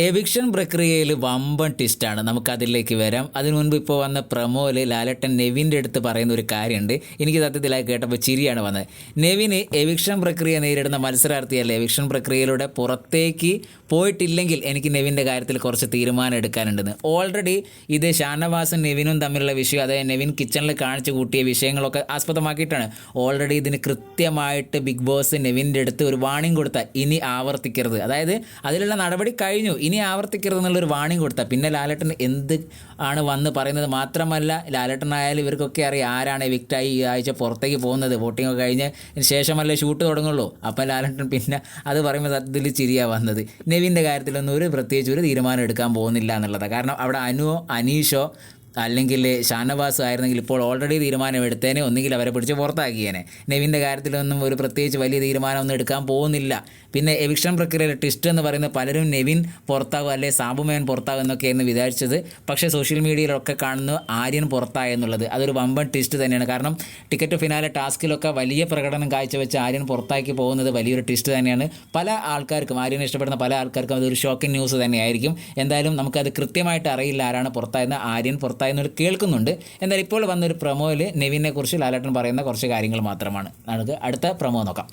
Eviction പ്രക്രിയയിൽ വമ്പൻ ട്വിസ്റ്റാണ്. നമുക്കതിലേക്ക് വരാം. അതിനു മുൻപ് ഇപ്പോൾ വന്ന പ്രമോയിൽ ലാലേട്ടൻ നെവിൻ്റെ അടുത്ത് പറയുന്ന ഒരു കാര്യമുണ്ട്. എനിക്ക് സത്യത്തിലായി കേട്ടപ്പോൾ ചിരിയാണ് വന്നത്. നെവിന് എവിക്ഷൻ പ്രക്രിയ നേരിടുന്ന മത്സരാർത്ഥിയല്ല. എവിക്ഷൻ പ്രക്രിയയിലൂടെ പുറത്തേക്ക് പോയിട്ടില്ലെങ്കിൽ എനിക്ക് നെവിൻ്റെ കാര്യത്തിൽ കുറച്ച് തീരുമാനം എടുക്കാനുണ്ടെന്ന്. ഓൾറെഡി ഇത് ഷാനവാസും നെവിനും തമ്മിലുള്ള വിഷയം, അതായത് നെവിൻ കിച്ചണിൽ കാണിച്ചു കൂട്ടിയ വിഷയങ്ങളൊക്കെ ആസ്പദമാക്കിയിട്ടാണ്. ഓൾറെഡി ഇതിന് കൃത്യമായിട്ട് ബിഗ് ബോസ് നെവിൻ്റെ അടുത്ത് ഒരു വാണിംഗ് കൊടുത്താൽ ഇനി ആവർത്തിക്കരുത്, അതായത് അതിലുള്ള നടപടി കഴിഞ്ഞു, ഇനി ആവർത്തിക്കരുത് എന്നുള്ളൊരു വാണിംഗ് കൊടുത്താൽ പിന്നെ ലാലേട്ടൻ എന്ത് ആണ് വന്ന് പറയുന്നത്. മാത്രമല്ല ലാലേട്ടനായാലും ഇവർക്കൊക്കെ അറിയാം ആരാണ് എവിക്റ്റായി ഈ ആഴ്ച പുറത്തേക്ക് പോകുന്നത്. വോട്ടിംഗ് ഒക്കെ കഴിഞ്ഞ് ശേഷമല്ലേ ഷൂട്ട് തുടങ്ങുള്ളൂ. അപ്പം ലാലേട്ടൻ പിന്നെ അത് പറയുമ്പോൾ സത്യത്തിൽ ചിരിയാണ് വന്നത്. നെവിൻ്റെ കാര്യത്തിലൊന്നും പ്രത്യേകിച്ച് ഒരു തീരുമാനം എടുക്കാൻ പോകുന്നില്ല എന്നുള്ളതാണ്. കാരണം അവിടെ അനുവോ അനീഷോ അല്ലെങ്കിൽ ഷാനവാസ് ആയിരുന്നെങ്കിൽ ഇപ്പോൾ ഓൾറെഡി തീരുമാനം എടുത്തേനെ, ഒന്നുകിൽ അവരെ പിടിച്ച് പുറത്താക്കിയേനെ. നെവിൻ്റെ കാര്യത്തിലൊന്നും പ്രത്യേകിച്ച് വലിയ തീരുമാനമൊന്നും എടുക്കാൻ പോകുന്നില്ല. പിന്നെ എവിക്ഷൻ പ്രക്രിയയിൽ ട്വിസ്റ്റ് എന്ന് പറയുന്നത് പലരും നെവിൻ പുറത്താകും അല്ലെ സാബുമേൻ പുറത്താകും എന്നൊക്കെയായിരുന്നു വിചാരിച്ചത്. പക്ഷേ സോഷ്യൽ മീഡിയയിലൊക്കെ കാണുന്നു ആര്യൻ പുറത്തായെന്നുള്ളത്. അതൊരു വമ്പൻ ട്വിസ്റ്റ് തന്നെയാണ്. കാരണം ടിക്കറ്റ് ഫിനാലെ ടാസ്കിലൊക്കെ വലിയ പ്രകടനം കാഴ്ചവെച്ച് ആര്യൻ പുറത്താക്കി പോകുന്നത് വലിയൊരു ട്വിസ്റ്റ് തന്നെയാണ്. പല ആൾക്കാർക്കും, ആര്യനെ ഇഷ്ടപ്പെടുന്ന പല ആൾക്കാർക്കും അതൊരു ഷോക്കിംഗ് ന്യൂസ് തന്നെയായിരിക്കും. എന്തായാലും നമുക്കത് കൃത്യമായിട്ട് അറിയില്ല ആരാണ് പുറത്തായെന്ന്. ആര്യൻ പുറത്തായെന്നൊരു കേൾക്കുന്നുണ്ട്. എന്നാൽ ഇപ്പോൾ വന്നൊരു പ്രൊമോയിൽ നെവിനെ കുറിച്ച് ലാലേട്ടൻ പറയുന്ന കുറച്ച് കാര്യങ്ങൾ മാത്രമാണ്. നമുക്ക് അടുത്ത പ്രൊമോ നോക്കാം.